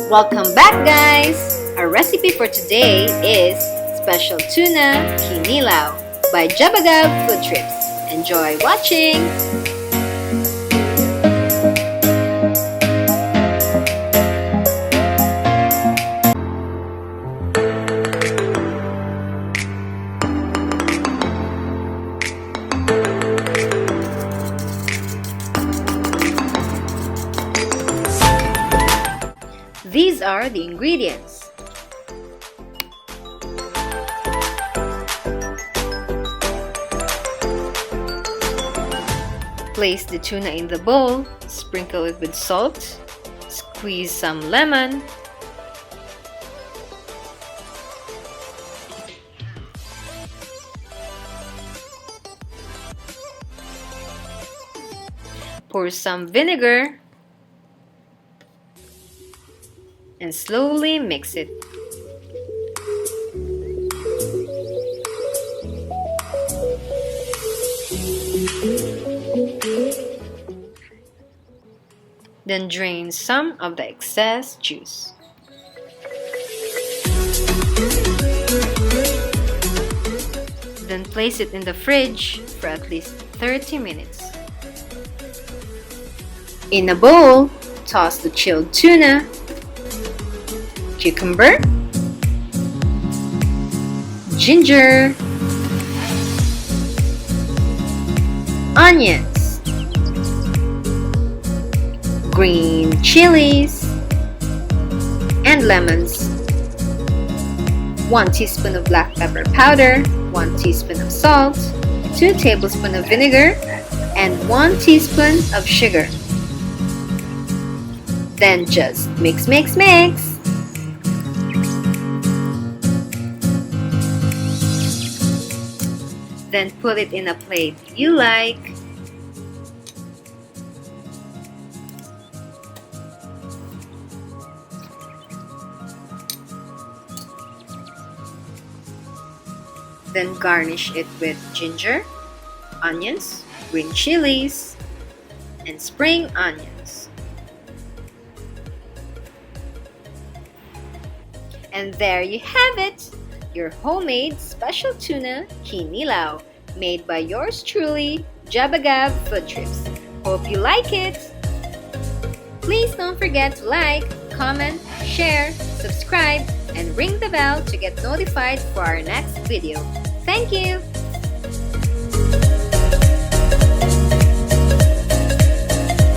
Welcome back, guys! Our recipe for today is Special Tuna Kinilaw by JBG Food Trips. Enjoy watching! These are the ingredients. Place the tuna in the bowl, sprinkle it with salt, squeeze some lemon, pour some vinegar, and slowly mix it. Then drain some of the excess juice. Then place it in the fridge for at least 30 minutes. In a bowl, toss the chilled tuna, cucumber, ginger, onions, green chilies, and lemons, 1 teaspoon of black pepper powder, 1 teaspoon of salt, 2 tablespoons of vinegar, and 1 teaspoon of sugar. Then just mix. Then put it in a plate you like. Then garnish it with ginger, onions, green chilies, and spring onions. And there you have it! Your homemade special tuna kinilaw, made by yours truly, JBG Food Trips. Hope you like it! Please don't forget to like, comment, share, subscribe, and ring the bell to get notified for our next video. Thank you!